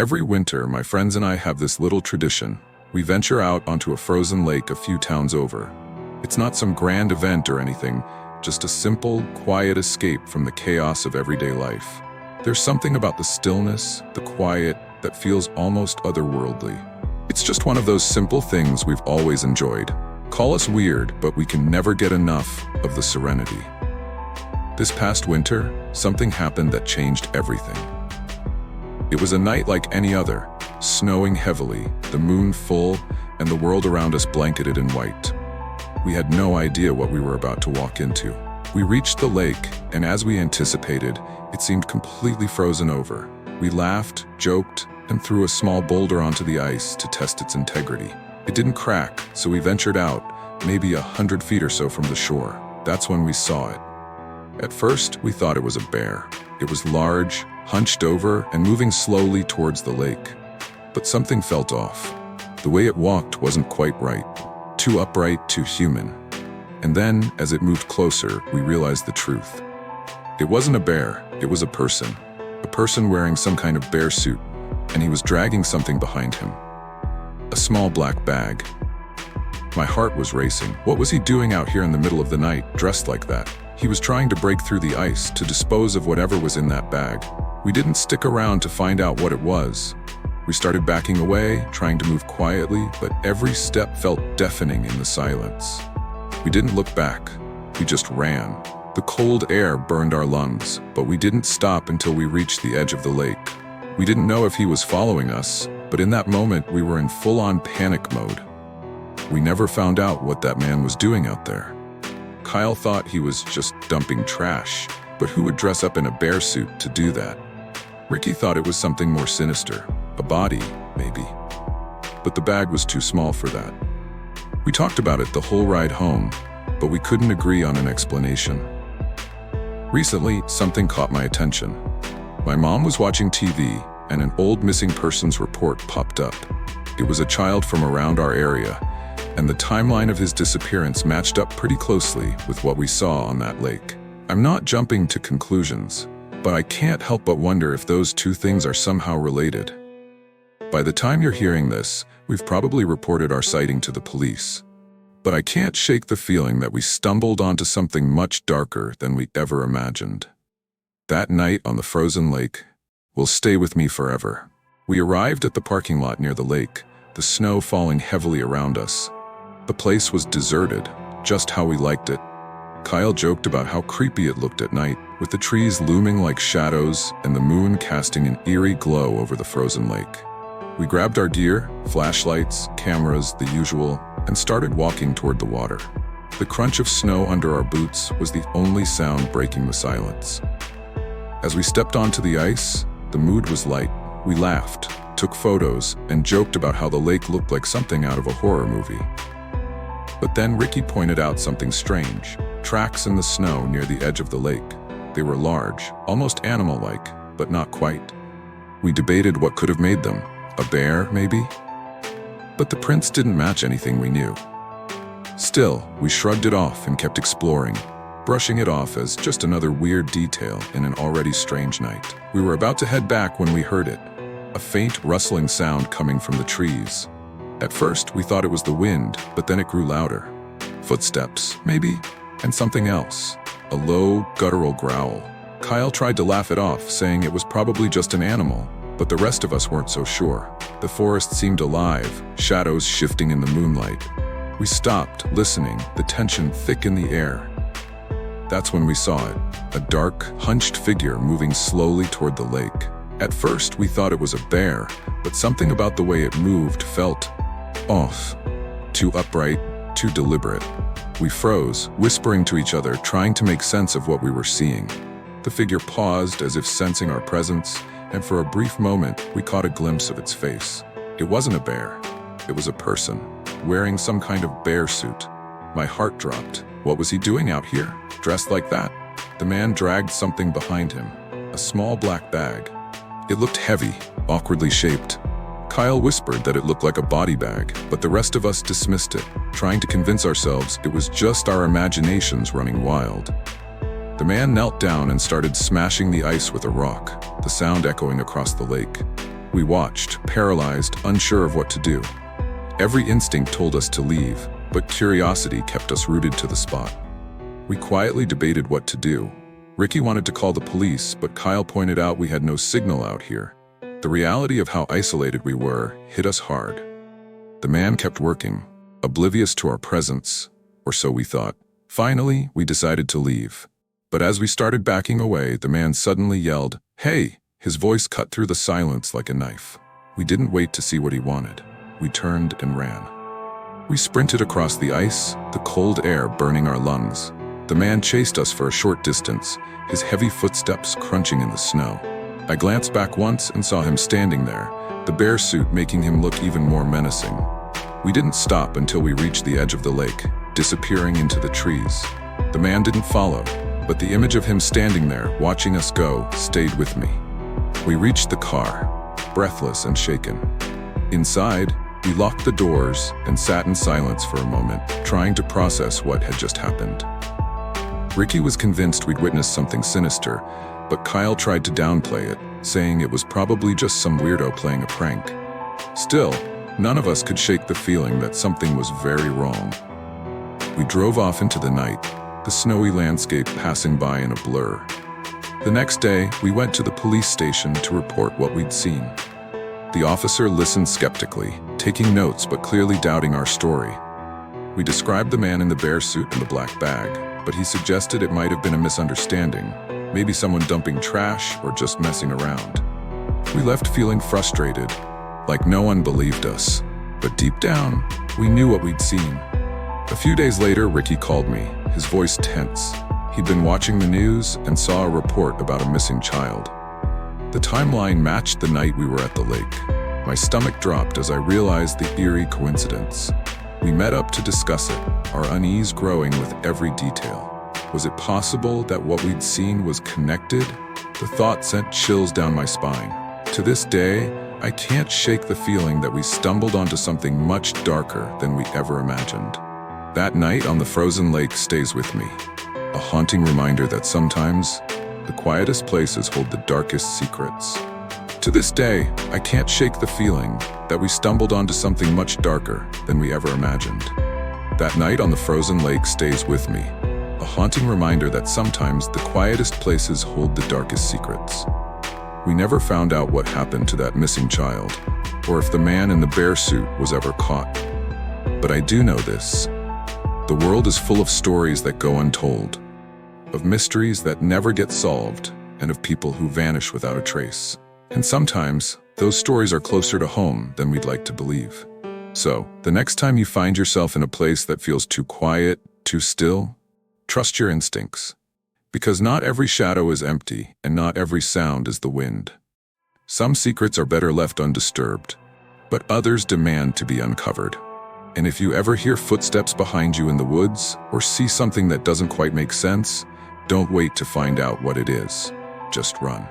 Every winter, my friends and I have this little tradition. We venture out onto a frozen lake a few towns over. It's not some grand event or anything, just a simple, quiet escape from the chaos of everyday life. There's something about the stillness, the quiet, that feels almost otherworldly. It's just one of those simple things we've always enjoyed. Call us weird, but we can never get enough of the serenity. This past winter, something happened that changed everything. It was a night like any other, snowing heavily, the moon full, and the world around us blanketed in white. We had no idea what we were about to walk into. We reached the lake, and as we anticipated, it seemed completely frozen over. We laughed, joked, and threw a small boulder onto the ice to test its integrity. It didn't crack, so we ventured out, maybe 100 feet or so from the shore. That's when we saw it. At first, we thought it was a bear. It was large, hunched over, and moving slowly towards the lake. But something felt off. The way it walked wasn't quite right. Too upright, too human. And then, as it moved closer, we realized the truth. It wasn't a bear, it was a person wearing some kind of bear suit, and he was dragging something behind him. A small black bag. My heart was racing. What was he doing out here in the middle of the night, dressed like that? He was trying to break through the ice to dispose of whatever was in that bag. We didn't stick around to find out what it was. We started backing away, trying to move quietly, but every step felt deafening in the silence. We didn't look back. We just ran. The cold air burned our lungs, but we didn't stop until we reached the edge of the lake. We didn't know if he was following us, but in that moment we were in full-on panic mode. We never found out what that man was doing out there. Kyle thought he was just dumping trash, but who would dress up in a bear suit to do that? Ricky thought it was something more sinister, a body, maybe. But the bag was too small for that. We talked about it the whole ride home, but we couldn't agree on an explanation. Recently, something caught my attention. My mom was watching TV, and an old missing persons report popped up. It was a child from around our area, and the timeline of his disappearance matched up pretty closely with what we saw on that lake. I'm not jumping to conclusions, but I can't help but wonder if those two things are somehow related. By the time you're hearing this, we've probably reported our sighting to the police. But I can't shake the feeling that we stumbled onto something much darker than we ever imagined. That night on the frozen lake will stay with me forever. We arrived at the parking lot near the lake, the snow falling heavily around us. The place was deserted, just how we liked it. Kyle joked about how creepy it looked at night, with the trees looming like shadows and the moon casting an eerie glow over the frozen lake. We grabbed our gear, flashlights, cameras, the usual, and started walking toward the water. The crunch of snow under our boots was the only sound breaking the silence. As we stepped onto the ice, the mood was light. We laughed, took photos, and joked about how the lake looked like something out of a horror movie. But then Ricky pointed out something strange. Tracks in the snow near the edge of the lake. They were large, almost animal-like, but not quite. We debated what could have made them. A bear, maybe? But the prints didn't match anything we knew. Still, we shrugged it off and kept exploring, brushing it off as just another weird detail in an already strange night. We were about to head back when we heard it, a faint rustling sound coming from the trees. At first, we thought it was the wind, but then it grew louder. Footsteps, maybe? And something else, a low, guttural growl. Kyle tried to laugh it off, saying it was probably just an animal, but the rest of us weren't so sure. The forest seemed alive, shadows shifting in the moonlight. We stopped, listening, the tension thick in the air. That's when we saw it, a dark, hunched figure moving slowly toward the lake. At first, we thought it was a bear, but something about the way it moved felt off. Too upright, too deliberate. We froze, whispering to each other, trying to make sense of what we were seeing. The figure paused as if sensing our presence, and for a brief moment, we caught a glimpse of its face. It wasn't a bear. It was a person, wearing some kind of bear suit. My heart dropped. What was he doing out here, dressed like that? The man dragged something behind him, a small black bag. It looked heavy, awkwardly shaped. Kyle whispered that it looked like a body bag, but the rest of us dismissed it, trying to convince ourselves it was just our imaginations running wild. The man knelt down and started smashing the ice with a rock, the sound echoing across the lake. We watched, paralyzed, unsure of what to do. Every instinct told us to leave, but curiosity kept us rooted to the spot. We quietly debated what to do. Ricky wanted to call the police, but Kyle pointed out we had no signal out here. The reality of how isolated we were hit us hard. The man kept working, oblivious to our presence, or so we thought. Finally, we decided to leave. But as we started backing away, the man suddenly yelled, "Hey!" His voice cut through the silence like a knife. We didn't wait to see what he wanted. We turned and ran. We sprinted across the ice, the cold air burning our lungs. The man chased us for a short distance, his heavy footsteps crunching in the snow. I glanced back once and saw him standing there, the bear suit making him look even more menacing. We didn't stop until we reached the edge of the lake, disappearing into the trees. The man didn't follow, but the image of him standing there, watching us go, stayed with me. We reached the car, breathless and shaken. Inside, we locked the doors and sat in silence for a moment, trying to process what had just happened. Ricky was convinced we'd witnessed something sinister, but Kyle tried to downplay it, saying it was probably just some weirdo playing a prank. Still, none of us could shake the feeling that something was very wrong. We drove off into the night, the snowy landscape passing by in a blur. The next day, we went to the police station to report what we'd seen. The officer listened skeptically, taking notes but clearly doubting our story. We described the man in the bear suit and the black bag, but he suggested it might have been a misunderstanding, maybe someone dumping trash or just messing around. We left feeling frustrated, like no one believed us. But deep down, we knew what we'd seen. A few days later, Ricky called me, his voice tense. He'd been watching the news and saw a report about a missing child. The timeline matched the night we were at the lake. My stomach dropped as I realized the eerie coincidence. We met up to discuss it, our unease growing with every detail. Was it possible that what we'd seen was connected? The thought sent chills down my spine. To this day, I can't shake the feeling that we stumbled onto something much darker than we ever imagined. That night on the frozen lake stays with me, a haunting reminder that sometimes the quietest places hold the darkest secrets. To this day, I can't shake the feeling that we stumbled onto something much darker than we ever imagined. That night on the frozen lake stays with me, a haunting reminder that sometimes the quietest places hold the darkest secrets. We never found out what happened to that missing child, or if the man in the bear suit was ever caught. But I do know this. The world is full of stories that go untold, of mysteries that never get solved, and of people who vanish without a trace. And sometimes, those stories are closer to home than we'd like to believe. So, the next time you find yourself in a place that feels too quiet, too still, trust your instincts. Because not every shadow is empty, and not every sound is the wind. Some secrets are better left undisturbed, but others demand to be uncovered. And if you ever hear footsteps behind you in the woods, or see something that doesn't quite make sense, don't wait to find out what it is. Just run.